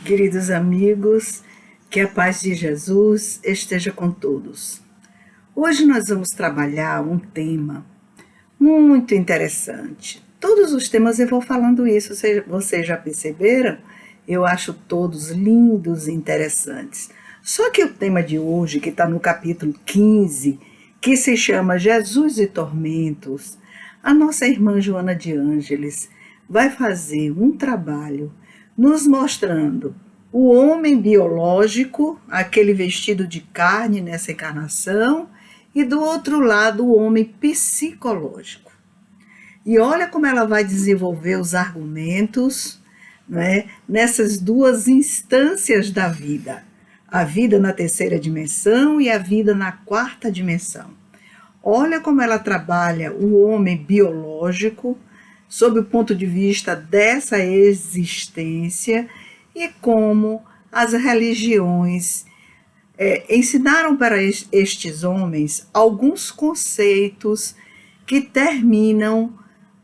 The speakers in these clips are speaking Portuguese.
Queridos amigos, que a paz de Jesus esteja com todos. Hoje nós vamos trabalhar um tema muito interessante. Todos os temas eu vou falando isso, vocês já perceberam? Eu acho todos lindos e interessantes. Só que o tema de hoje, que está no capítulo 15, que se chama Jesus e Tormentos, a nossa irmã Joana de Ângeles vai fazer um trabalho nos mostrando o homem biológico, aquele vestido de carne nessa encarnação, e do outro lado o homem psicológico. E olha como ela vai desenvolver os argumentos, né, nessas duas instâncias da vida. A vida na terceira dimensão e a vida na quarta dimensão. Olha como ela trabalha o homem biológico sob o ponto de vista dessa existência e como as religiões ensinaram para estes homens alguns conceitos que terminam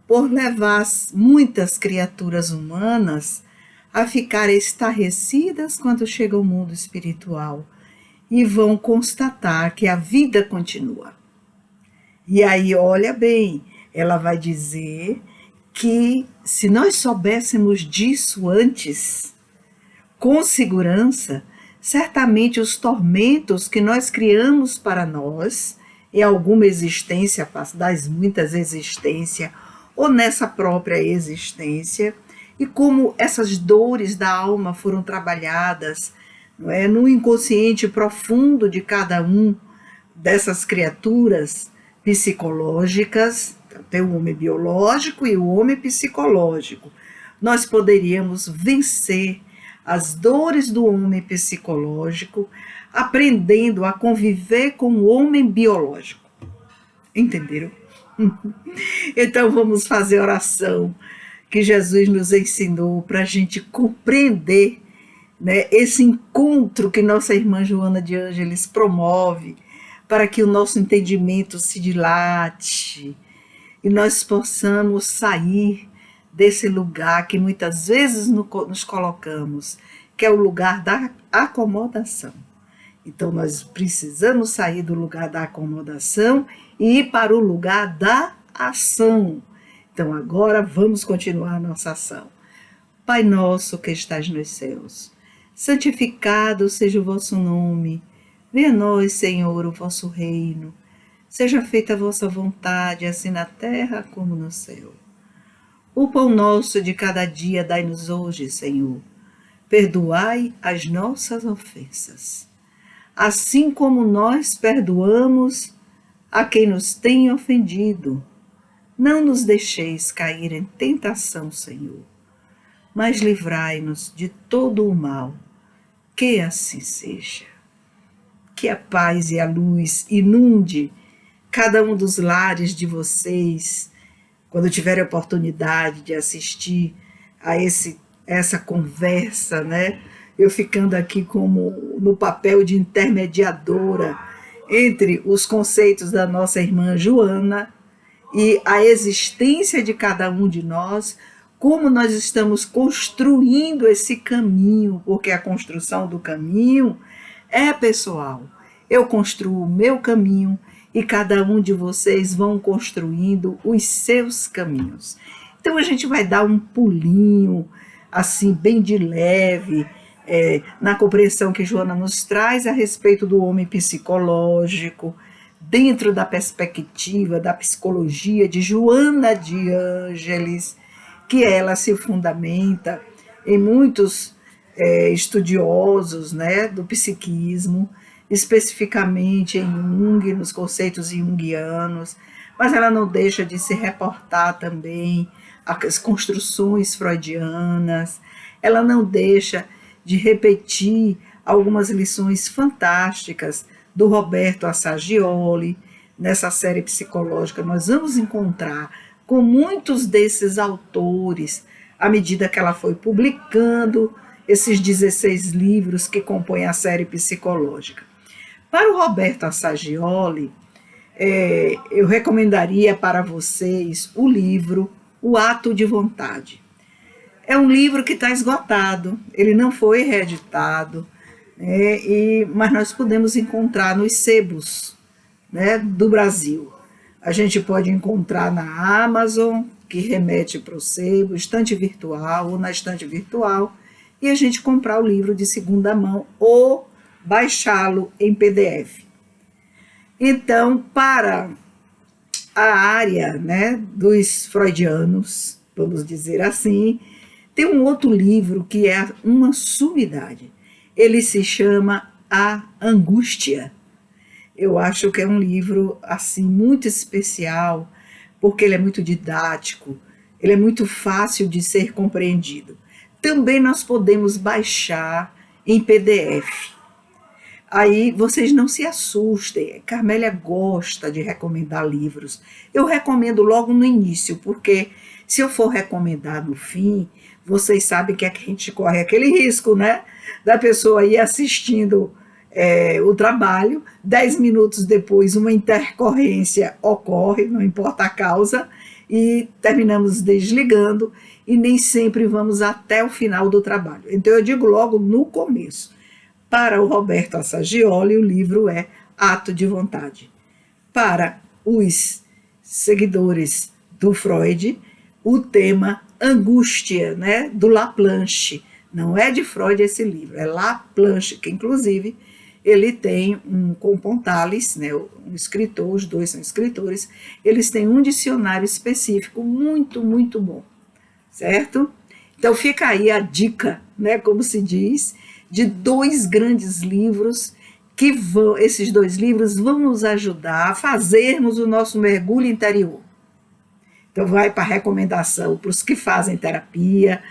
por levar muitas criaturas humanas a ficar estarrecidas quando chega ao mundo espiritual e vão constatar que a vida continua. E aí, olha bem, ela vai dizer que se nós soubéssemos disso antes, com segurança, certamente os tormentos que nós criamos para nós, em alguma existência, das muitas existências, ou nessa própria existência, e como essas dores da alma foram trabalhadas, não é, no inconsciente profundo de cada um dessas criaturas psicológicas. Tem o homem biológico e o homem psicológico. Nós poderíamos vencer as dores do homem psicológico aprendendo a conviver com o homem biológico. Entenderam? Então vamos fazer oração que Jesus nos ensinou para a gente compreender, né, esse encontro que nossa irmã Joana de Ângeles promove para que o nosso entendimento se dilate e nós possamos sair desse lugar que muitas vezes nos colocamos, que é o lugar da acomodação. Então nós precisamos sair do lugar da acomodação e ir para o lugar da ação. Então agora vamos continuar a nossa ação. Pai nosso que estás nos céus, santificado seja o vosso nome. Venha a nós, Senhor, o vosso reino. Seja feita a vossa vontade, assim na terra como no céu. O pão nosso de cada dia dai-nos hoje, Senhor. Perdoai as nossas ofensas, assim como nós perdoamos a quem nos tem ofendido. Não nos deixeis cair em tentação, Senhor, mas livrai-nos de todo o mal. Que assim seja. Que a paz e a luz inunde cada um dos lares de vocês, quando tiverem a oportunidade de assistir a essa conversa, né? Eu ficando aqui como no papel de intermediadora entre os conceitos da nossa irmã Joana e a existência de cada um de nós, como nós estamos construindo esse caminho, porque a construção do caminho é pessoal. Eu construo o meu caminho e cada um de vocês vão construindo os seus caminhos. Então a gente vai dar um pulinho, assim, bem de leve, na compreensão que Joana nos traz a respeito do homem psicológico, dentro da perspectiva da psicologia de Joana de Ângeles, que ela se fundamenta em muitos estudiosos, né, do psiquismo, especificamente em Jung, nos conceitos junguianos, mas ela não deixa de se reportar também às construções freudianas, ela não deixa de repetir algumas lições fantásticas do Roberto Assagioli. Nessa série psicológica nós vamos encontrar com muitos desses autores, à medida que ela foi publicando esses 16 livros que compõem a série psicológica. Para o Roberto Assagioli, eu recomendaria para vocês o livro O Ato de Vontade. É um livro que está esgotado, ele não foi reeditado, né, mas nós podemos encontrar nos sebos, né, do Brasil. A gente pode encontrar na Amazon, que remete para o sebo, estante virtual ou na estante virtual, e a gente comprar o livro de segunda mão ou baixá-lo em PDF. Então, para a área, né, dos freudianos, vamos dizer assim, tem um outro livro que é uma sumidade. Ele se chama A Angústia. Eu acho que é um livro assim muito especial, porque ele é muito didático, ele é muito fácil de ser compreendido. Também nós podemos baixar em PDF. Aí vocês não se assustem, Carmélia gosta de recomendar livros. Eu recomendo logo no início, porque se eu for recomendar no fim, vocês sabem que a gente corre aquele risco, né? Da pessoa ir assistindo o trabalho, 10 minutos depois uma intercorrência ocorre, não importa a causa, e terminamos desligando e nem sempre vamos até o final do trabalho. Então eu digo logo no começo. Para o Roberto Assagioli, o livro é Ato de Vontade. Para os seguidores do Freud, o tema Angústia, né, do Laplanche. Não é de Freud esse livro, é Laplanche, que inclusive ele tem com Pontalis, né, um escritor, os dois são escritores, eles têm um dicionário específico muito, muito bom, certo? Então fica aí a dica, né, como se diz, de dois grandes livros que esses dois livros vão nos ajudar a fazermos o nosso mergulho interior. Então vai para a recomendação para os que fazem terapia,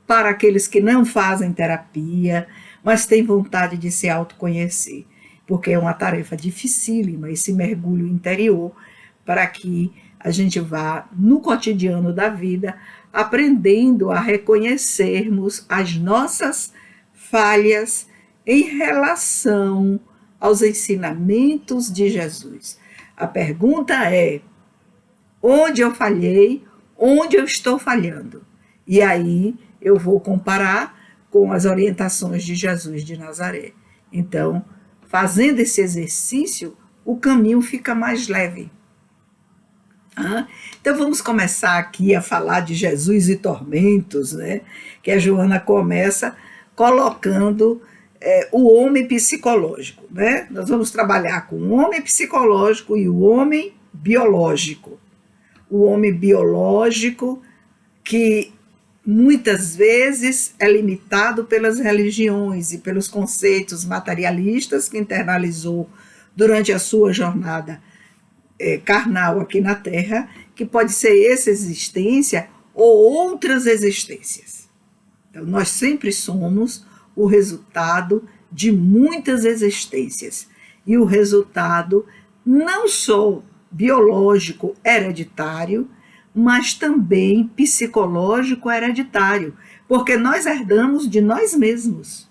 para aqueles que não fazem terapia, mas têm vontade de se autoconhecer, porque é uma tarefa dificílima esse mergulho interior, para que a gente vá no cotidiano da vida aprendendo a reconhecermos as nossas falhas em relação aos ensinamentos de Jesus. A pergunta é: onde eu falhei? Onde eu estou falhando? E aí eu vou comparar com as orientações de Jesus de Nazaré. Então, fazendo esse exercício, o caminho fica mais leve. Então vamos começar aqui a falar de Jesus e tormentos, né? Que a Joana começa colocando o homem psicológico, né? Nós vamos trabalhar com o homem psicológico e o homem biológico. O homem biológico que muitas vezes é limitado pelas religiões e pelos conceitos materialistas que internalizou durante a sua jornada carnal aqui na Terra, que pode ser essa existência ou outras existências. Então, nós sempre somos o resultado de muitas existências. E o resultado não só biológico hereditário, mas também psicológico hereditário, porque nós herdamos de nós mesmos,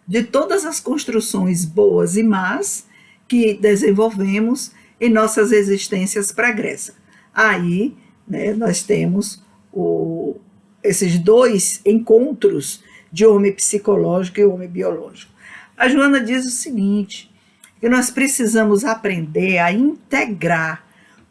de todas as construções boas e más que desenvolvemos em nossas existências pregressas. Aí, né, nós temos esses dois encontros de homem psicológico e homem biológico. A Joana diz o seguinte, que nós precisamos aprender a integrar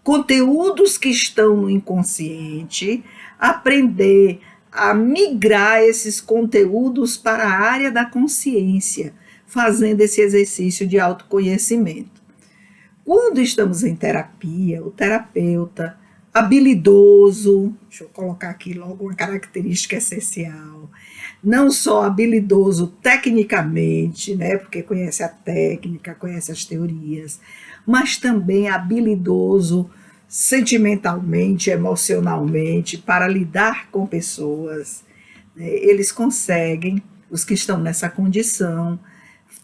conteúdos que estão no inconsciente, aprender a migrar esses conteúdos para a área da consciência, fazendo esse exercício de autoconhecimento. Quando estamos em terapia, o terapeuta habilidoso, deixa eu colocar aqui logo uma característica essencial, não só habilidoso tecnicamente, né, porque conhece a técnica, conhece as teorias, mas também habilidoso sentimentalmente, emocionalmente, para lidar com pessoas. Eles conseguem, os que estão nessa condição,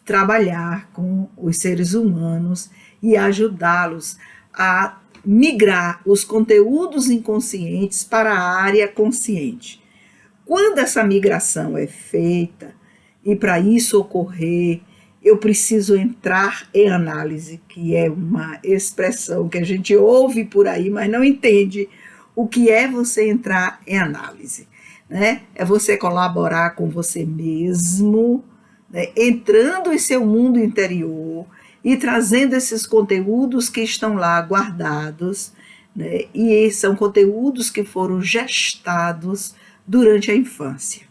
trabalhar com os seres humanos e ajudá-los a migrar os conteúdos inconscientes para a área consciente. Quando essa migração é feita, e para isso ocorrer, eu preciso entrar em análise, que é uma expressão que a gente ouve por aí, mas não entende o que é você entrar em análise. né? É você colaborar com você mesmo, né? Entrando em seu mundo interior e trazendo esses conteúdos que estão lá guardados, né? E são conteúdos que foram gestados durante a infância.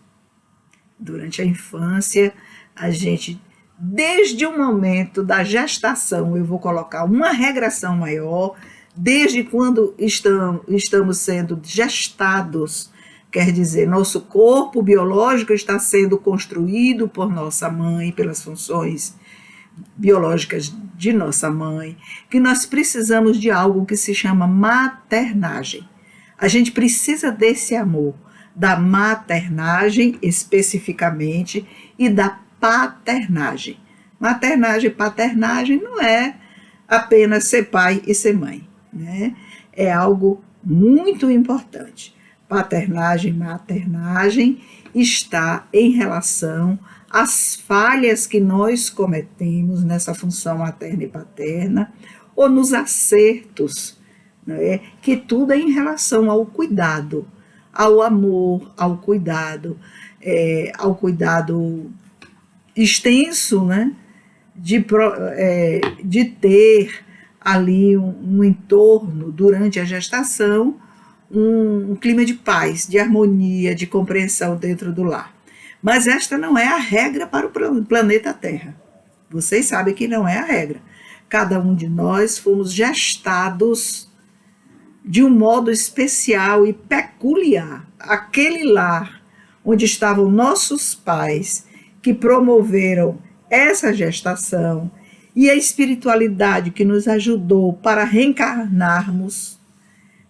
Durante a infância, a gente, desde o momento da gestação, eu vou colocar uma regressão maior, desde quando estamos sendo gestados, quer dizer, nosso corpo biológico está sendo construído por nossa mãe, pelas funções biológicas de nossa mãe, que nós precisamos de algo que se chama maternagem. A gente precisa desse amor, da maternagem especificamente e da paternagem. Maternagem e paternagem não é apenas ser pai e ser mãe, né? É algo muito importante. Paternagem, maternagem está em relação às falhas que nós cometemos nessa função materna e paterna, ou nos acertos, né? Que tudo é em relação ao cuidado, ao amor, ao cuidado extenso, né? De ter ali um entorno durante a gestação, um clima de paz, de harmonia, de compreensão dentro do lar. Mas esta não é a regra para o planeta Terra. Vocês sabem que não é a regra. Cada um de nós fomos gestados de um modo especial e peculiar. Aquele lar onde estavam nossos pais, que promoveram essa gestação, e a espiritualidade que nos ajudou para reencarnarmos,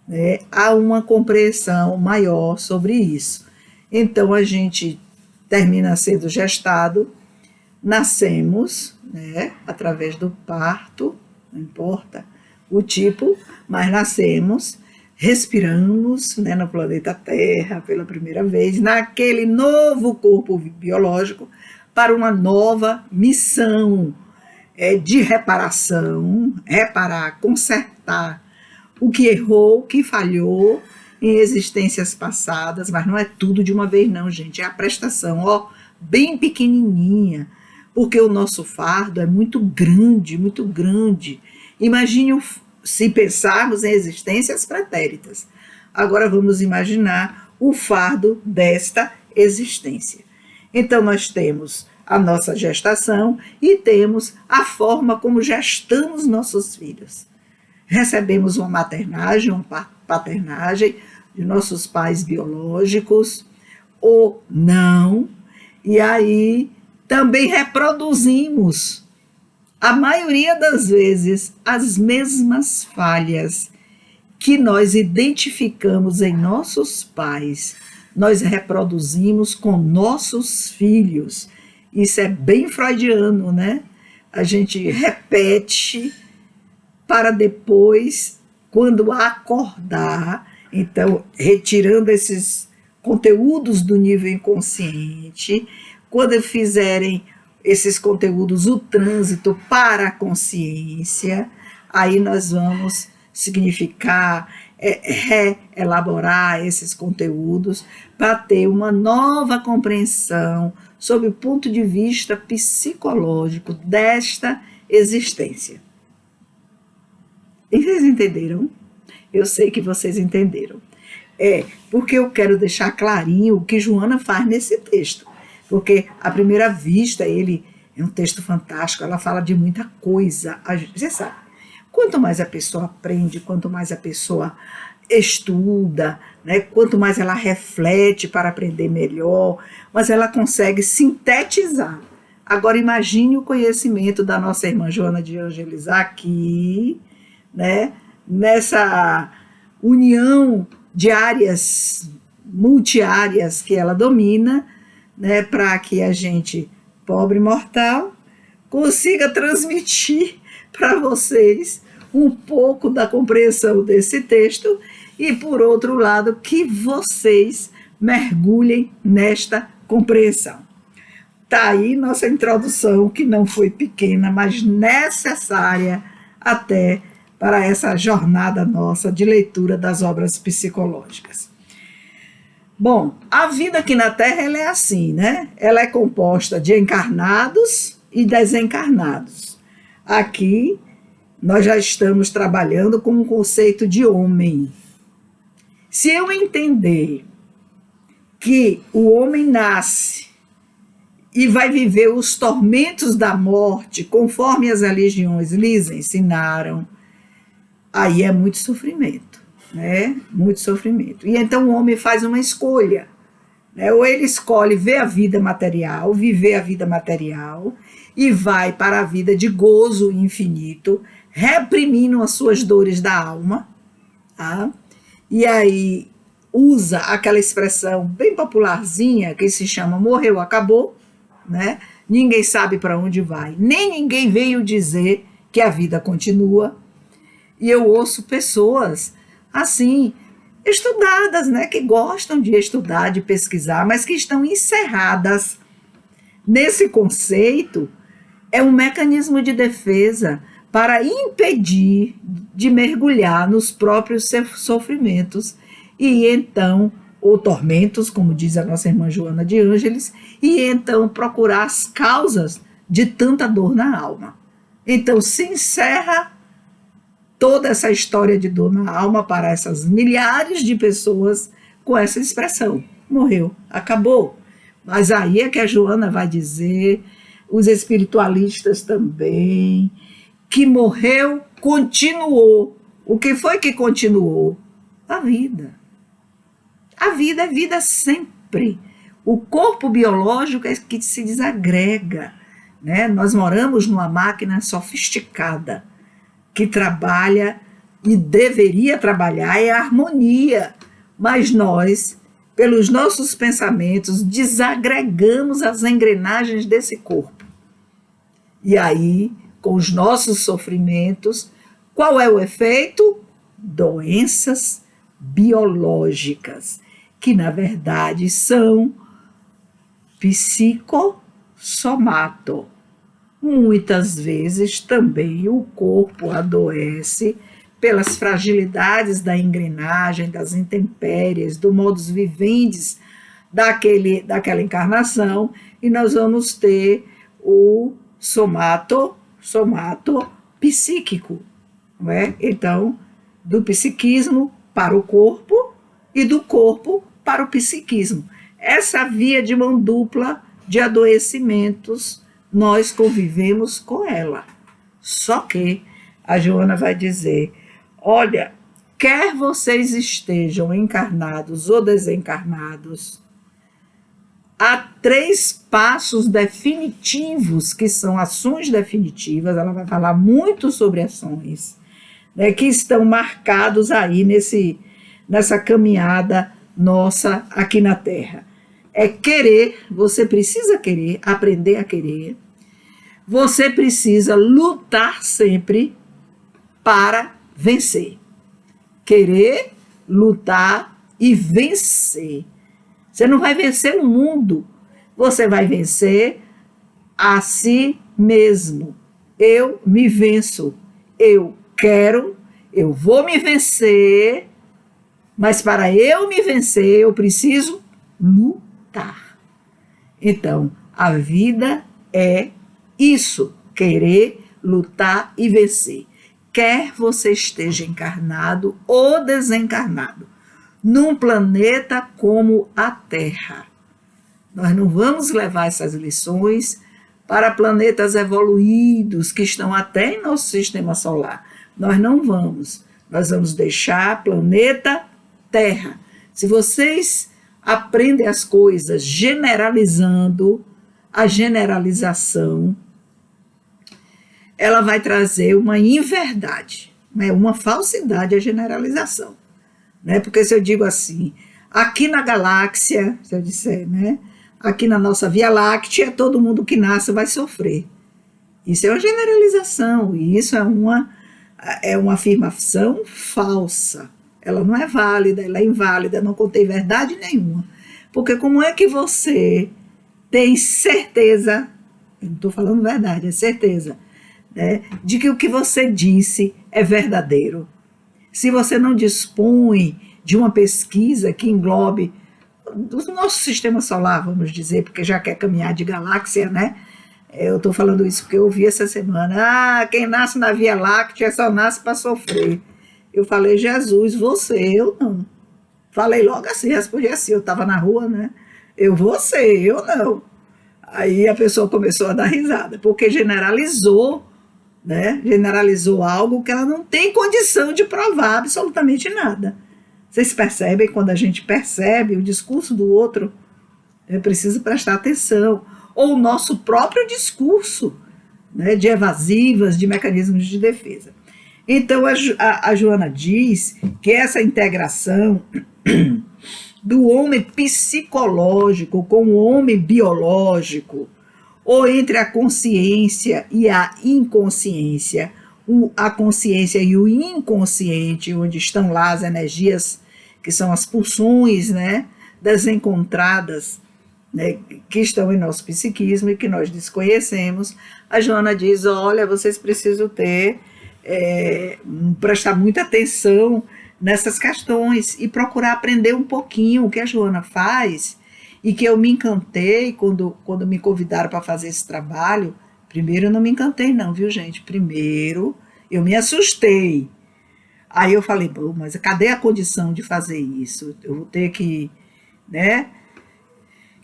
né, há uma compreensão maior sobre isso. Então a gente termina sendo gestado, nascemos, né, através do parto, não importa o tipo, mas nascemos, respiramos, né, no planeta Terra pela primeira vez, naquele novo corpo biológico, para uma nova missão de reparação, reparar, consertar o que errou, o que falhou em existências passadas, mas não é tudo de uma vez não, gente, é a prestação, bem pequenininha, porque o nosso fardo é muito grande, muito grande. Imagine se pensarmos em existências pretéritas. Agora vamos imaginar o fardo desta existência. Então nós temos a nossa gestação e temos a forma como gestamos nossos filhos. Recebemos uma maternagem, uma paternagem de nossos pais biológicos ou não, e aí também reproduzimos, a maioria das vezes, as mesmas falhas que nós identificamos em nossos pais, nós reproduzimos com nossos filhos. Isso é bem freudiano, né? A gente repete para depois, quando acordar, então, retirando esses conteúdos do nível inconsciente, quando fizerem esses conteúdos, o trânsito para a consciência, aí nós vamos significar, reelaborar esses conteúdos para ter uma nova compreensão sob o ponto de vista psicológico desta existência. E vocês entenderam? Eu sei que vocês entenderam. Porque eu quero deixar clarinho o que Joana faz nesse texto. Porque, à primeira vista, ele é um texto fantástico, ela fala de muita coisa. Você sabe, quanto mais a pessoa aprende, quanto mais a pessoa estuda, né, quanto mais ela reflete para aprender melhor, mas ela consegue sintetizar. Agora, imagine o conhecimento da nossa irmã Joana de Ângeles aqui, né, nessa união de áreas, multiáreas que ela domina, né, para que a gente, pobre mortal, consiga transmitir para vocês um pouco da compreensão desse texto e, por outro lado, que vocês mergulhem nesta compreensão. Está aí nossa introdução, que não foi pequena, mas necessária até para essa jornada nossa de leitura das obras psicológicas. Bom, a vida aqui na Terra ela é assim, né? Ela é composta de encarnados e desencarnados. Aqui nós já estamos trabalhando com o conceito de homem. Se eu entender que o homem nasce e vai viver os tormentos da morte, conforme as religiões lhes ensinaram, aí é muito sofrimento, né? Muito sofrimento. E então o homem faz uma escolha, né? Ou ele escolhe ver a vida material, viver a vida material, e vai para a vida de gozo infinito, reprimindo as suas dores da alma, tá? E aí usa aquela expressão bem popularzinha que se chama morreu, acabou, né? Ninguém sabe para onde vai, nem ninguém veio dizer que a vida continua. E eu ouço pessoas assim, estudadas, né, que gostam de estudar, de pesquisar, mas que estão encerradas nesse conceito. É um mecanismo de defesa para impedir de mergulhar nos próprios sofrimentos e então, ou tormentos, como diz a nossa irmã Joana de Ângeles, e então procurar as causas de tanta dor na alma. Então se encerra toda essa história de dor na alma para essas milhares de pessoas com essa expressão. Morreu, acabou. Mas aí é que a Joana vai dizer, os espiritualistas também, que morreu, continuou. O que foi que continuou? A vida. A vida é vida sempre. O corpo biológico é que se desagrega, né? Nós moramos numa máquina sofisticada, que trabalha e deveria trabalhar é a harmonia, mas nós, pelos nossos pensamentos, desagregamos as engrenagens desse corpo. E aí, com os nossos sofrimentos, qual é o efeito? Doenças biológicas, que na verdade são psicossomato. Muitas vezes também o corpo adoece pelas fragilidades da engrenagem, das intempéries, do modus vivendi daquela encarnação, e nós vamos ter o somato psíquico, não é? Então, do psiquismo para o corpo e do corpo para o psiquismo. Essa via de mão dupla de adoecimentos, nós convivemos com ela. Só que a Joana vai dizer, olha, quer vocês estejam encarnados ou desencarnados, há 3 passos definitivos, que são ações definitivas, ela vai falar muito sobre ações, né, que estão marcados aí nessa caminhada nossa aqui na Terra. É querer, você precisa querer, aprender a querer, você precisa lutar sempre para vencer. Querer, lutar e vencer. Você não vai vencer o mundo, você vai vencer a si mesmo. Eu me venço, eu quero, eu vou me vencer, mas para eu me vencer, eu preciso lutar. Então, a vida é isso, querer, lutar e vencer. Quer você esteja encarnado ou desencarnado, num planeta como a Terra. Nós não vamos levar essas lições para planetas evoluídos que estão até em nosso sistema solar. Nós não vamos. Nós vamos deixar planeta Terra. Se vocês aprendem as coisas generalizando, a generalização, ela vai trazer uma inverdade, né? Uma falsidade à generalização. Né? Porque se eu digo assim, aqui na galáxia, se eu disser, né? Aqui na nossa Via Láctea, todo mundo que nasce vai sofrer. Isso é uma generalização, e isso é uma afirmação falsa. Ela não é válida, ela é inválida, não contém verdade nenhuma. Porque como é que você tem certeza, eu não estou falando verdade, é certeza, né, de que o que você disse é verdadeiro? Se você não dispõe de uma pesquisa que englobe do nosso sistema solar, vamos dizer, porque já quer caminhar de galáxia, né? Eu estou falando isso porque eu ouvi essa semana. Quem nasce na Via Láctea só nasce para sofrer. Eu falei, Jesus, você, eu não. Falei logo assim, respondi assim, eu estava na rua, né? Você, eu não. Aí a pessoa começou a dar risada, porque generalizou, né? Generalizou algo que ela não tem condição de provar absolutamente nada. Vocês percebem, quando a gente percebe o discurso do outro, é preciso prestar atenção. Ou o nosso próprio discurso, né, de evasivas, de mecanismos de defesa. Então, a Joana diz que essa integração do homem psicológico com o homem biológico, ou entre a consciência e a inconsciência, a consciência e o inconsciente, onde estão lá as energias, que são as pulsões, né, desencontradas, né, que estão em nosso psiquismo e que nós desconhecemos. A Joana diz, olha, vocês precisam prestar muita atenção nessas questões e procurar aprender um pouquinho o que a Joana faz, e que eu me encantei quando me convidaram para fazer esse trabalho. Primeiro eu não me encantei não, viu, gente? Primeiro eu me assustei. Aí eu falei, bom, mas cadê a condição de fazer isso? Eu vou ter que, né,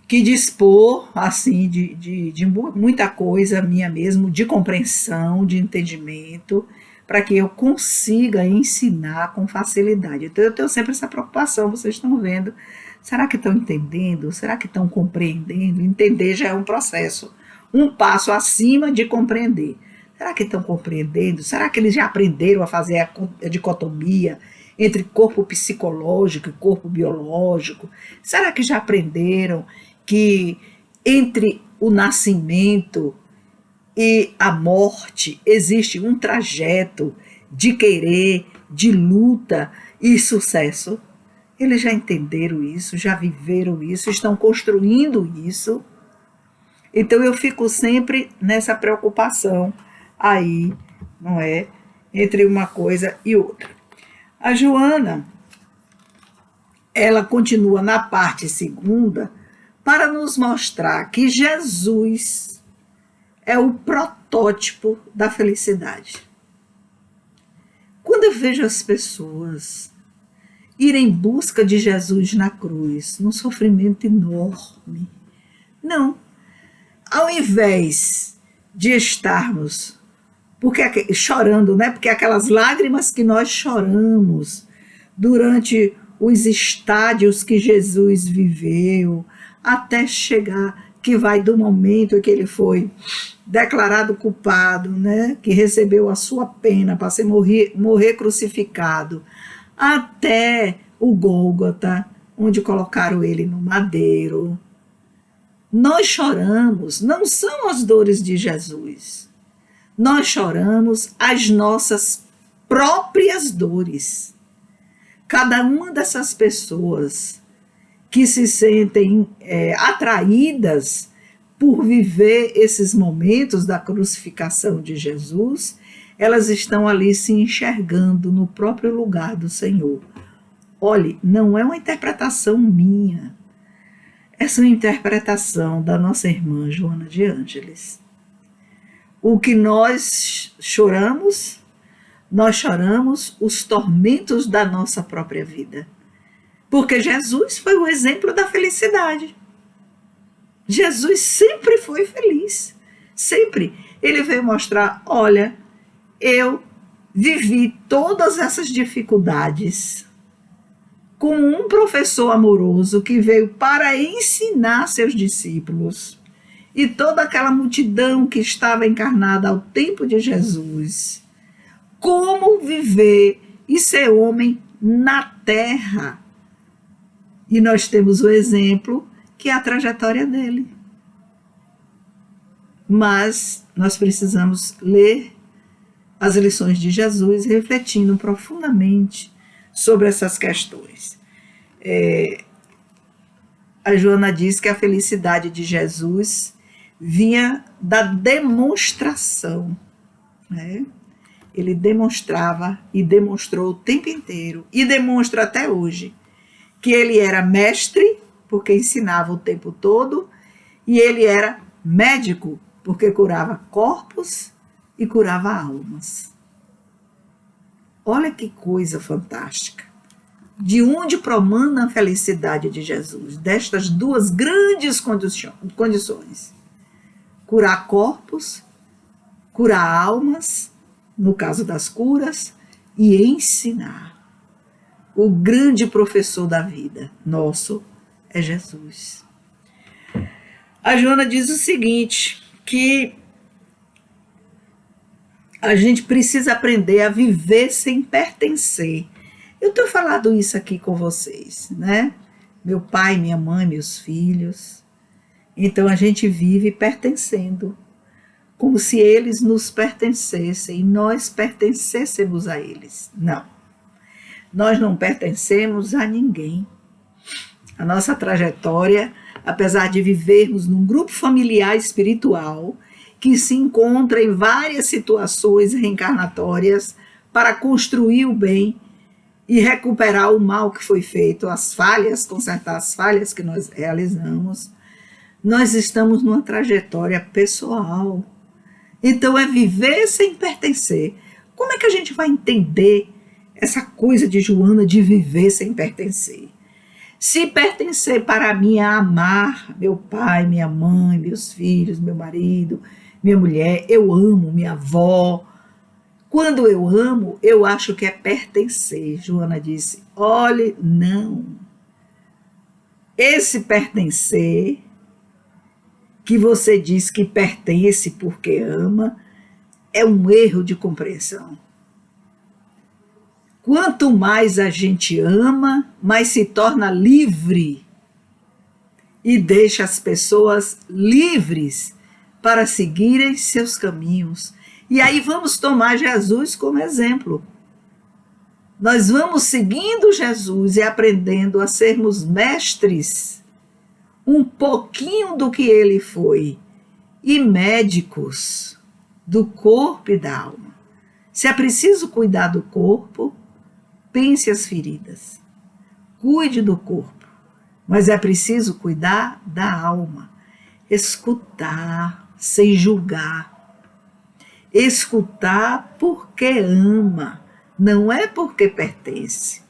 que dispor, assim, de muita coisa minha mesmo, de compreensão, de entendimento, para que eu consiga ensinar com facilidade. Então eu tenho sempre essa preocupação, vocês estão vendo. Será que estão entendendo? Será que estão compreendendo? Entender já é um processo, um passo acima de compreender. Será que estão compreendendo? Será que eles já aprenderam a fazer a dicotomia entre corpo psicológico e corpo biológico? Será que já aprenderam que entre o nascimento e a morte existe um trajeto de querer, de luta e sucesso? Eles já entenderam isso, já viveram isso, estão construindo isso. Então eu fico sempre nessa preocupação aí, não é? Entre uma coisa e outra. A Joana, ela continua na parte segunda para nos mostrar que Jesus é o protótipo da felicidade. Quando eu vejo as pessoas ir em busca de Jesus na cruz, num sofrimento enorme, não, ao invés de estarmos chorando, né? Porque aquelas lágrimas que nós choramos durante os estádios que Jesus viveu, até chegar, que vai do momento em que ele foi declarado culpado, né? Que recebeu a sua pena para ser morrer crucificado, até o Gólgota, onde colocaram ele no madeiro. Nós choramos, não são as dores de Jesus. Nós choramos as nossas próprias dores. Cada uma dessas pessoas que se sentem atraídas por viver esses momentos da crucificação de Jesus, elas estão ali se enxergando no próprio lugar do Senhor. Olhe, não é uma interpretação minha, essa é uma interpretação da nossa irmã Joana de Ângeles. O que nós choramos os tormentos da nossa própria vida. Porque Jesus foi o exemplo da felicidade. Jesus sempre foi feliz, sempre. Ele veio mostrar, olha, eu vivi todas essas dificuldades com um professor amoroso que veio para ensinar seus discípulos e toda aquela multidão que estava encarnada ao tempo de Jesus, como viver e ser homem na terra. E nós temos o exemplo que é a trajetória dele. Mas nós precisamos ler as lições de Jesus, refletindo profundamente sobre essas questões. A Joana diz que a felicidade de Jesus vinha da demonstração, né? Ele demonstrava e demonstrou o tempo inteiro, e demonstra até hoje, que ele era mestre porque ensinava o tempo todo, e ele era médico, porque curava corpos e curava almas. Olha que coisa fantástica. De onde promana a felicidade de Jesus? Destas duas grandes condições. Curar corpos, curar almas, no caso das curas, e ensinar. O grande professor da vida nosso é Jesus. A Joana diz o seguinte, que a gente precisa aprender a viver sem pertencer. Eu tenho falado isso aqui com vocês, né? Meu pai, minha mãe, meus filhos. Então a gente vive pertencendo, como se eles nos pertencessem e nós pertencêssemos a eles. Não, nós não pertencemos a ninguém. A nossa trajetória, apesar de vivermos num grupo familiar espiritual, que se encontra em várias situações reencarnatórias para construir o bem e recuperar o mal que foi feito, as falhas, consertar as falhas que nós realizamos, nós estamos numa trajetória pessoal. Então é viver sem pertencer. Como é que a gente vai entender essa coisa de Joana de viver sem pertencer? Se pertencer para mim é amar meu pai, minha mãe, meus filhos, meu marido, minha mulher, eu amo minha avó. Quando eu amo, eu acho que é pertencer. Joana disse, olhe, não. Esse pertencer, que você diz que pertence porque ama, é um erro de compreensão. Quanto mais a gente ama, mais se torna livre e deixa as pessoas livres para seguirem seus caminhos. E aí vamos tomar Jesus como exemplo. Nós vamos seguindo Jesus e aprendendo a sermos mestres, um pouquinho do que ele foi, e médicos do corpo e da alma. Se é preciso cuidar do corpo, pense as feridas, cuide do corpo, mas é preciso cuidar da alma, escutar sem julgar, escutar porque ama, não é porque pertence,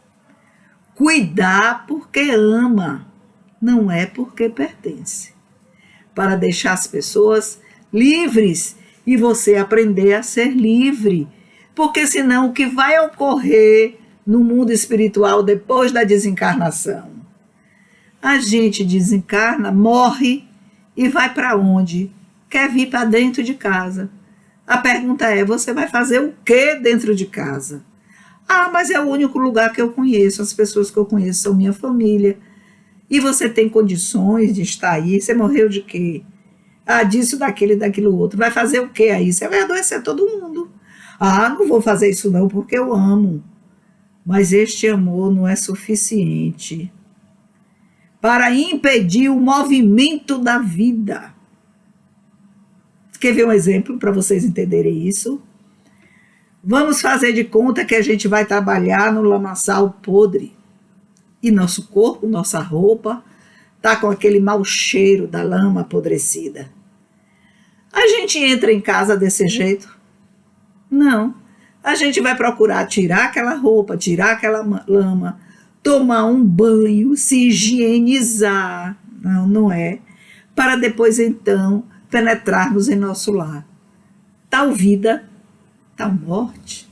cuidar porque ama, não é porque pertence, para deixar as pessoas livres e você aprender a ser livre, porque senão o que vai ocorrer no mundo espiritual depois da desencarnação? A gente desencarna, morre e vai para onde? Quer vir para dentro de casa. A pergunta é, você vai fazer o que dentro de casa? Ah, mas é o único lugar que eu conheço, as pessoas que eu conheço são minha família. E você tem condições de estar aí, você morreu de quê? Ah, disso, daquilo outro. Vai fazer o que aí? Você vai adoecer todo mundo. Ah, não vou fazer isso não porque eu amo. Mas este amor não é suficiente para impedir o movimento da vida. Quer ver um exemplo para vocês entenderem isso? Vamos fazer de conta que a gente vai trabalhar no lamaçal podre. E nosso corpo, nossa roupa, está com aquele mau cheiro da lama apodrecida. A gente entra em casa desse jeito? Não. A gente vai procurar tirar aquela roupa, tirar aquela lama, tomar um banho, se higienizar. Não, não é. Para depois, então, penetrarmos em nosso lar. Tal vida, tal morte.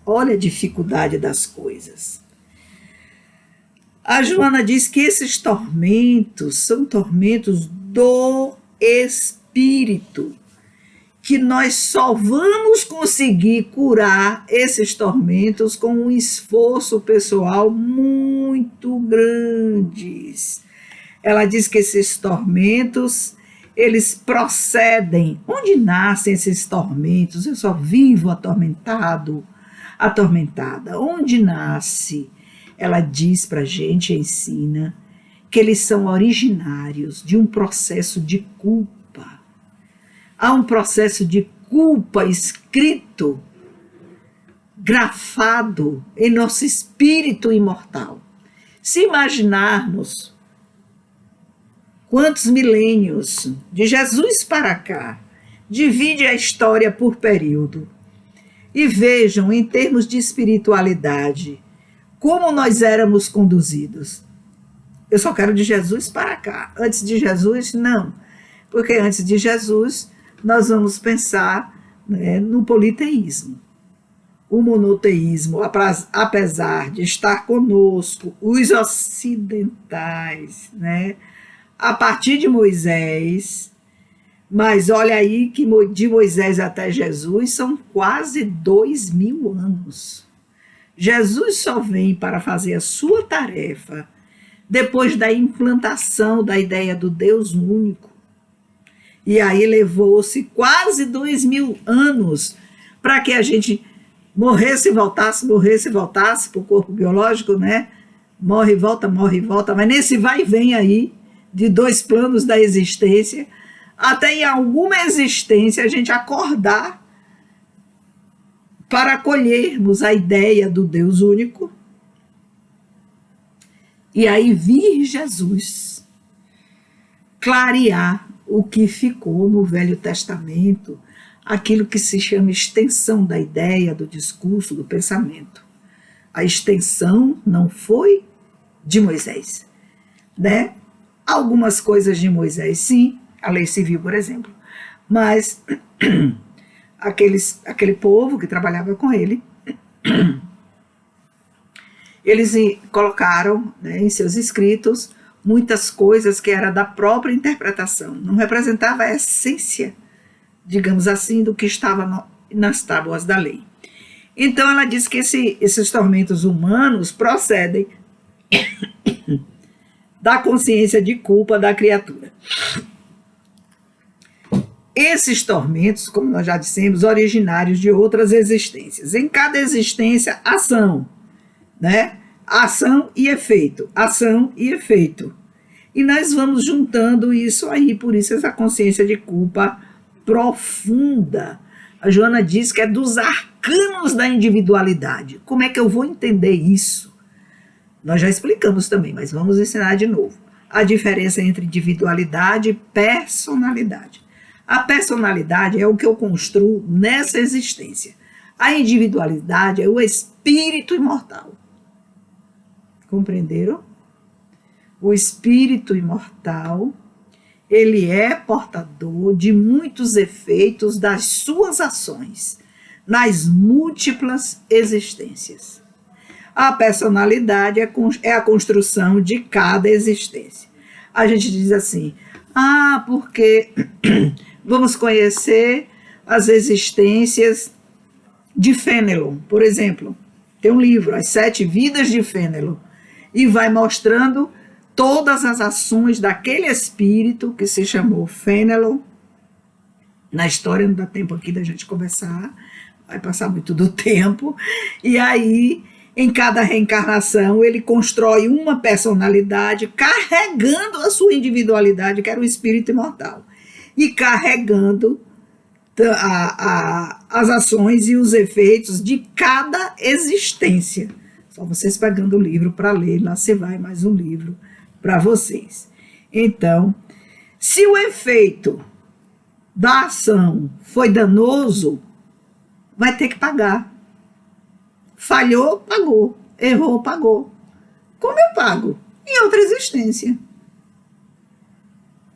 Olha a dificuldade das coisas. A Joana diz que esses tormentos são tormentos do espírito, que nós só vamos conseguir curar esses tormentos com um esforço pessoal muito grande. Ela diz que esses tormentos, eles procedem. Onde nascem esses tormentos? Eu só vivo atormentado, atormentada. Onde nasce? Ela diz para a gente, ensina, que eles são originários de um processo de culpa. Há um processo de culpa escrito, grafado em nosso espírito imortal. Se imaginarmos quantos milênios de Jesus para cá, divide a história por período, e vejam, em termos de espiritualidade, como nós éramos conduzidos. Eu só quero de Jesus para cá. Antes de Jesus, não. Porque antes de Jesus, nós vamos pensar, né, no politeísmo. O monoteísmo, apesar de estar conosco, os ocidentais, né, a partir de Moisés, mas olha aí que de Moisés até Jesus são quase 2000 anos. Jesus só vem para fazer a sua tarefa depois da implantação da ideia do Deus único. E aí levou-se quase 2000 anos para que a gente morresse e voltasse para o corpo biológico, né? Morre e volta, mas nesse vai e vem aí de dois planos da existência, até em alguma existência a gente acordar para acolhermos a ideia do Deus único. E aí vir Jesus clarear o que ficou no Velho Testamento, aquilo que se chama extensão da ideia, do discurso, do pensamento. A extensão não foi de Moisés, né? Algumas coisas de Moisés, sim, a lei civil, por exemplo, mas aquele povo que trabalhava com ele, eles colocaram, né, em seus escritos muitas coisas que era da própria interpretação, não representava a essência, digamos assim, do que estava nas tábuas da lei. Então ela diz que esses tormentos humanos procedem da consciência de culpa da criatura. Esses tormentos, como nós já dissemos, originários de outras existências. Em cada existência, ação, né? Ação e efeito, ação e efeito. E nós vamos juntando isso aí, por isso essa consciência de culpa profunda. A Joana diz que é dos arcanos da individualidade. Como é que eu vou entender isso? Nós já explicamos também, mas vamos ensinar de novo. A diferença entre individualidade e personalidade. A personalidade é o que eu construo nessa existência. A individualidade é o espírito imortal. Compreenderam? O espírito imortal, ele é portador de muitos efeitos das suas ações nas múltiplas existências. A personalidade é a construção de cada existência. A gente diz assim, porque vamos conhecer as existências de Fênelon, por exemplo. Tem um livro, As 7 Vidas de Fênelon, e vai mostrando todas as ações daquele espírito que se chamou Fênelon. Na história não dá tempo aqui da gente conversar, vai passar muito do tempo, e aí em cada reencarnação ele constrói uma personalidade carregando a sua individualidade, que era o espírito imortal, e carregando as ações e os efeitos de cada existência. Só vocês pegando o livro para ler, lá você vai mais um livro para vocês. Então, se o efeito da ação foi danoso, vai ter que pagar. Falhou, pagou. Errou, pagou. Como eu pago? Em outra existência.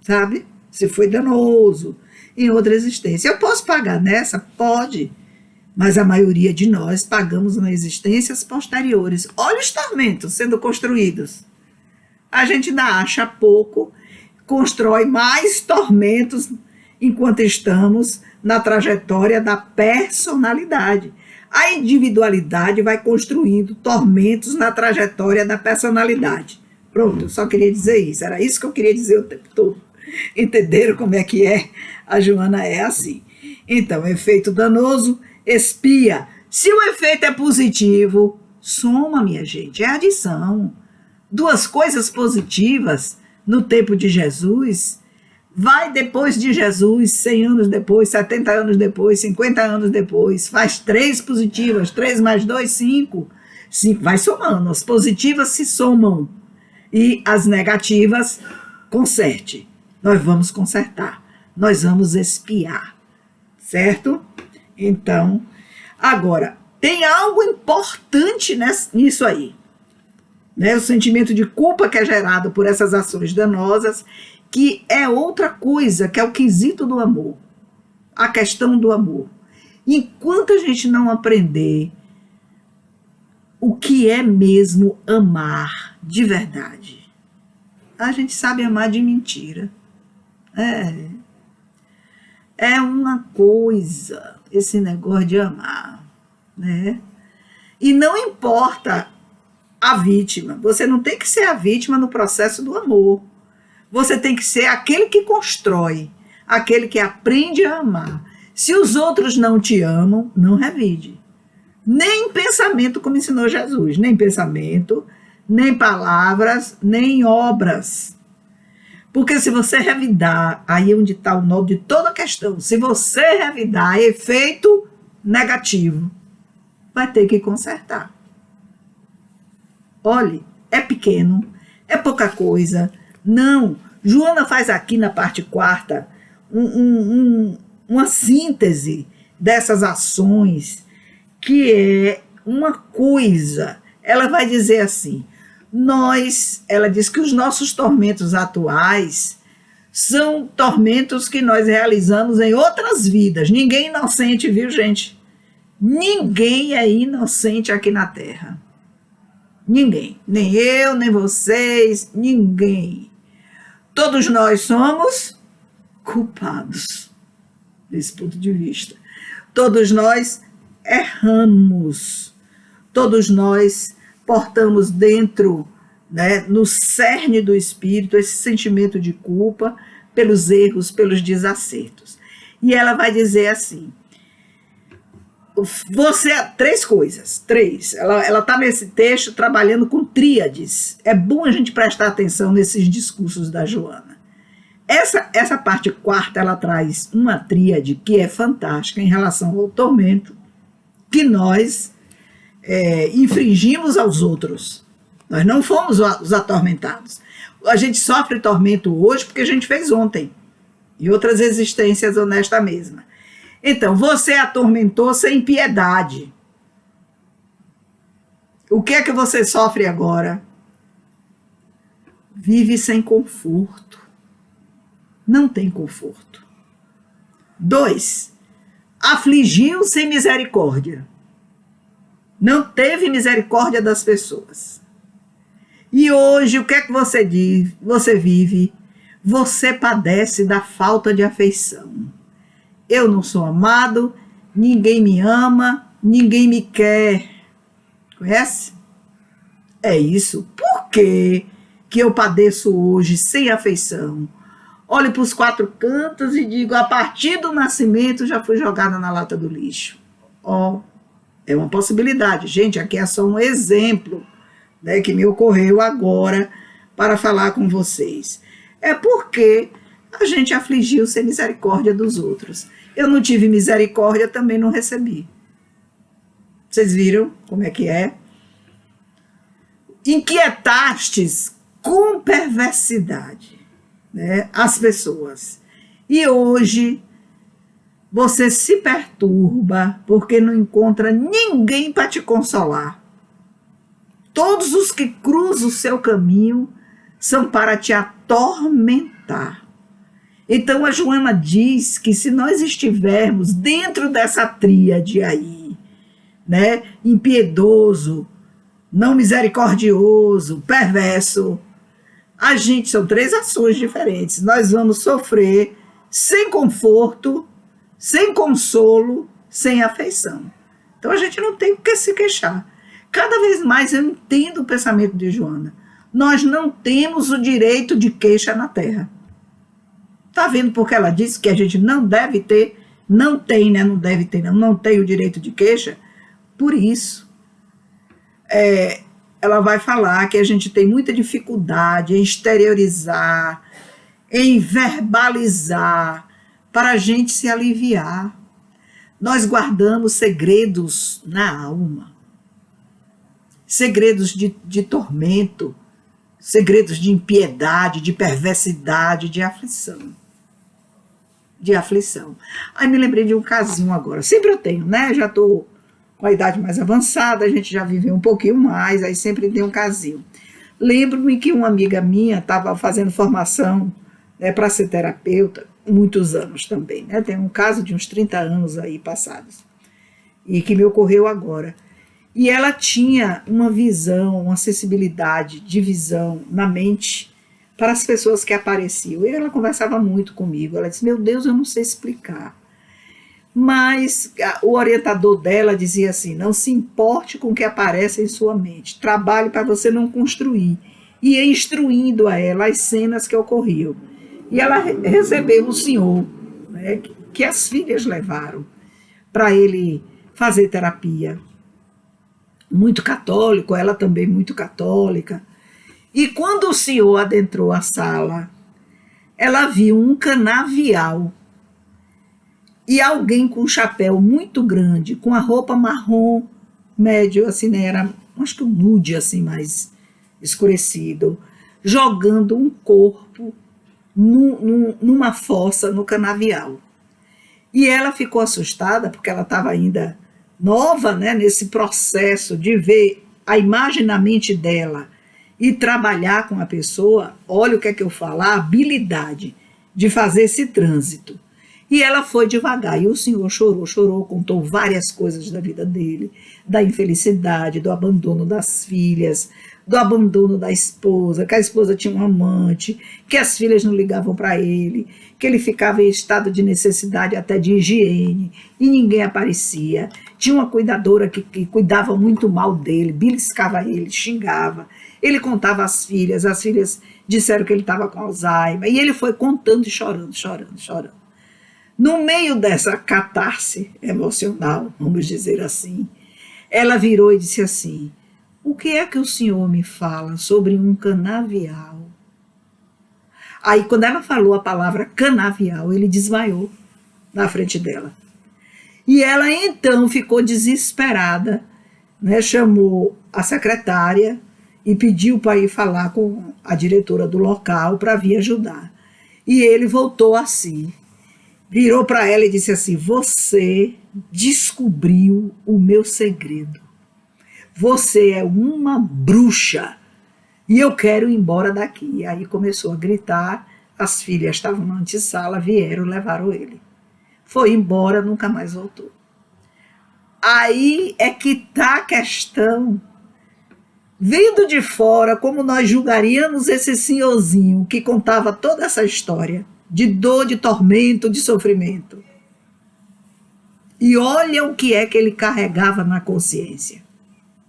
Sabe? Se foi danoso, em outra existência. Eu posso pagar nessa? Pode. Mas a maioria de nós pagamos em existências posteriores. Olha os tormentos sendo construídos. A gente ainda acha pouco, constrói mais tormentos enquanto estamos na trajetória da personalidade. A individualidade vai construindo tormentos na trajetória da personalidade. Pronto, eu só queria dizer isso. Era isso que eu queria dizer o tempo todo. Entenderam como é que é? A Joana é assim. Então, efeito danoso, expia. Se o efeito é positivo, soma, minha gente, é adição. Duas coisas positivas no tempo de Jesus, vai depois de Jesus, 100 anos depois, 70 anos depois, 50 anos depois, faz 3 positivas, 3 mais 2, 5. 5 vai somando, as positivas se somam. E as negativas, conserte. Nós vamos consertar. Nós vamos expiar. Certo? Então, agora, tem algo importante nisso aí. Né? O sentimento de culpa que é gerado por essas ações danosas, que é outra coisa, que é o quesito do amor. A questão do amor. Enquanto a gente não aprender o que é mesmo amar de verdade, a gente sabe amar de mentira. É uma coisa, esse negócio de amar, né? E não importa a vítima, você não tem que ser a vítima no processo do amor. Você tem que ser aquele que constrói, aquele que aprende a amar. Se os outros não te amam, não revide. Nem pensamento, como ensinou Jesus, nem pensamento, nem palavras, nem obras. Porque se você revidar, aí é onde está o nó de toda a questão. Se você revidar efeito negativo, vai ter que consertar. Olhe, é pequeno, é pouca coisa. Não, Joana faz aqui na parte 4ª uma síntese dessas ações, que é uma coisa. Ela vai dizer assim, ela diz que os nossos tormentos atuais são tormentos que nós realizamos em outras vidas. Ninguém é inocente, viu, gente? Ninguém é inocente aqui na Terra. Ninguém. Nem eu, nem vocês, ninguém. Todos nós somos culpados, desse ponto de vista. Todos nós erramos. Todos nós portamos dentro, né, no cerne do espírito, esse sentimento de culpa pelos erros, pelos desacertos. E ela vai dizer assim, três coisas, ela está nesse texto trabalhando com tríades. É bom a gente prestar atenção nesses discursos da Joana. Essa parte 4ª, ela traz uma tríade que é fantástica em relação ao tormento que nós infringimos aos outros. Nós não fomos os atormentados. A gente sofre tormento hoje porque a gente fez ontem, em outras existências ou nesta mesma. Então, você atormentou sem piedade. O que é que você sofre agora? Vive sem conforto. Não tem conforto. 2, afligiu sem misericórdia. Não teve misericórdia das pessoas. E hoje, o que é que você diz? Você vive, você padece da falta de afeição. Eu não sou amado, ninguém me ama, ninguém me quer. Conhece? É isso. Por que eu padeço hoje sem afeição? Olho para os 4 cantos e digo, a partir do nascimento já fui jogada na lata do lixo. É uma possibilidade. Gente, aqui é só um exemplo, né, que me ocorreu agora para falar com vocês. É porque a gente afligiu sem misericórdia dos outros. Eu não tive misericórdia, também não recebi. Vocês viram como é que é? Inquietastes com perversidade, né, as pessoas. E hoje você se perturba porque não encontra ninguém para te consolar. Todos os que cruzam o seu caminho são para te atormentar. Então a Joana diz que se nós estivermos dentro dessa tríade aí, né, impiedoso, não misericordioso, perverso, são 3 ações diferentes. Nós vamos sofrer sem conforto, sem consolo, sem afeição. Então a gente não tem o que se queixar. Cada vez mais eu entendo o pensamento de Joana. Nós não temos o direito de queixa na Terra. Está vendo porque ela disse que a gente não deve ter, não tem, né? Não deve ter, não tem o direito de queixa? Por isso, ela vai falar que a gente tem muita dificuldade em exteriorizar, em verbalizar, para a gente se aliviar. Nós guardamos segredos na alma, segredos de tormento, segredos de impiedade, de perversidade, de aflição. De aflição. Aí me lembrei de um casinho agora. Sempre eu tenho, né? Já estou com a idade mais avançada, a gente já viveu um pouquinho mais, aí sempre tem um casinho. Lembro-me que uma amiga minha estava fazendo formação, né, para ser terapeuta, muitos anos também, né? Tem um caso de uns 30 anos aí passados, e que me ocorreu agora. E ela tinha uma visão, uma sensibilidade de visão na mente para as pessoas que apareciam. E ela conversava muito comigo. Ela disse, meu Deus, eu não sei explicar. Mas o orientador dela dizia assim, não se importe com o que aparece em sua mente. Trabalhe para você não construir. E ia instruindo a ela as cenas que ocorriam. E ela recebeu um senhor, né, que as filhas levaram para ele fazer terapia. Muito católico, ela também muito católica. E quando o senhor adentrou a sala, ela viu um canavial e alguém com um chapéu muito grande, com a roupa marrom médio, assim, né, era, acho que um nude, assim, mais escurecido, jogando um corpo numa fossa no canavial. E ela ficou assustada, porque ela estava ainda nova, né, nesse processo de ver a imagem na mente dela e trabalhar com a pessoa. Olha o que é que eu falo, a habilidade de fazer esse trânsito. E ela foi devagar, e o senhor chorou, contou várias coisas da vida dele, da infelicidade, do abandono das filhas, do abandono da esposa, que a esposa tinha um amante, que as filhas não ligavam para ele, que ele ficava em estado de necessidade até de higiene, e ninguém aparecia. Tinha uma cuidadora que cuidava muito mal dele, beliscava ele, xingava. Ele contava às filhas disseram que ele estava com Alzheimer, e ele foi contando e chorando. No meio dessa catarse emocional, vamos dizer assim, ela virou e disse assim, o que é que o senhor me fala sobre um canavial? Aí, quando ela falou a palavra canavial, ele desmaiou na frente dela. E ela, então, ficou desesperada, né, chamou a secretária e pediu para ir falar com a diretora do local para vir ajudar. E ele voltou a si. Virou para ela e disse assim, você descobriu o meu segredo. Você é uma bruxa e eu quero ir embora daqui. E aí começou a gritar, as filhas estavam na antessala, vieram, levaram ele. Foi embora, nunca mais voltou. Aí é que está a questão. Vendo de fora, como nós julgaríamos esse senhorzinho que contava toda essa história de dor, de tormento, de sofrimento. E olha o que é que ele carregava na consciência.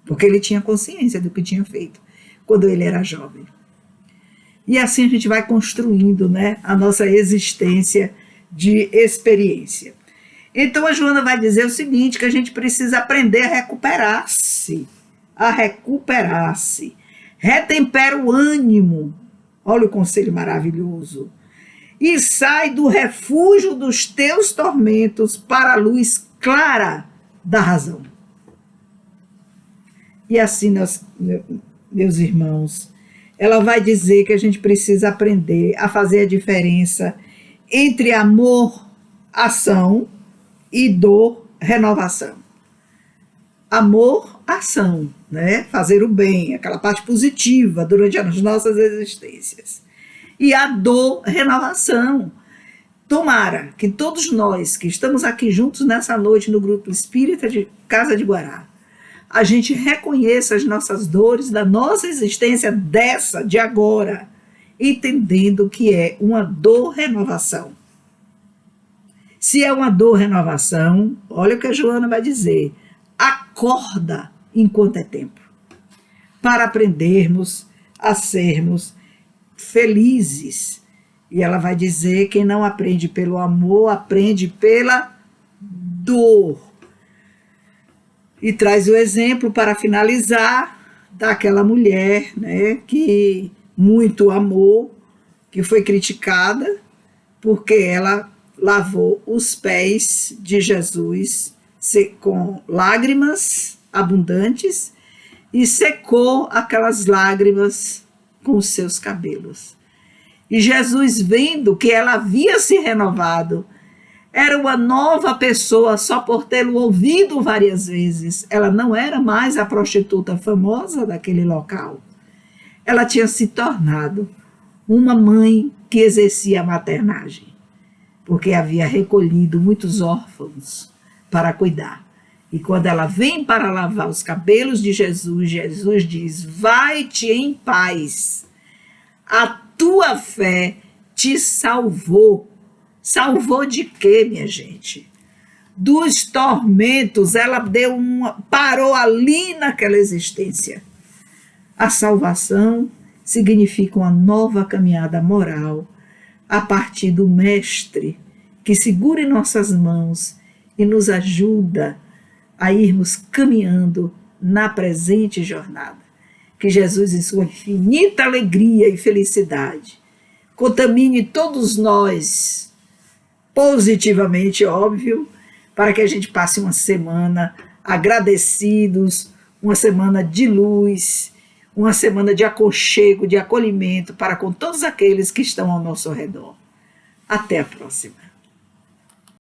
Porque ele tinha consciência do que tinha feito quando ele era jovem. E assim a gente vai construindo, né, a nossa existência de experiência. Então a Joana vai dizer o seguinte, que a gente precisa aprender a recuperar-se. Retempera o ânimo. Olha o conselho maravilhoso. E sai do refúgio dos teus tormentos para a luz clara da razão. E assim, meus irmãos, ela vai dizer que a gente precisa aprender a fazer a diferença entre amor, ação e dor, renovação. Amor, ação, né? Fazer o bem, aquela parte positiva durante as nossas existências. E a dor, renovação. Tomara que todos nós que estamos aqui juntos nessa noite no Grupo Espírita de Casa de Guará, a gente reconheça as nossas dores da nossa existência dessa, de agora, entendendo que é uma dor renovação. Se é uma dor renovação, olha o que a Joana vai dizer, acorda enquanto é tempo, para aprendermos a sermos felizes. E ela vai dizer, quem não aprende pelo amor, aprende pela dor. E traz o exemplo para finalizar daquela mulher, né, que muito amou, que foi criticada porque ela lavou os pés de Jesus com lágrimas abundantes e secou aquelas lágrimas com os seus cabelos. E Jesus, vendo que ela havia se renovado, era uma nova pessoa só por tê-lo ouvido várias vezes. Ela não era mais a prostituta famosa daquele local. Ela tinha se tornado uma mãe que exercia a maternagem, porque havia recolhido muitos órfãos para cuidar. E quando ela vem para lavar os cabelos de Jesus, Jesus diz: vai-te em paz, a tua fé te salvou. Salvou de quê, minha gente? Dos tormentos. Ela parou ali naquela existência. A salvação significa uma nova caminhada moral a partir do Mestre que segura em nossas mãos e nos ajuda a irmos caminhando na presente jornada. Que Jesus, em sua infinita alegria e felicidade, contamine todos nós positivamente, óbvio, para que a gente passe uma semana agradecidos, uma semana de luz, uma semana de aconchego, de acolhimento para com todos aqueles que estão ao nosso redor. Até a próxima.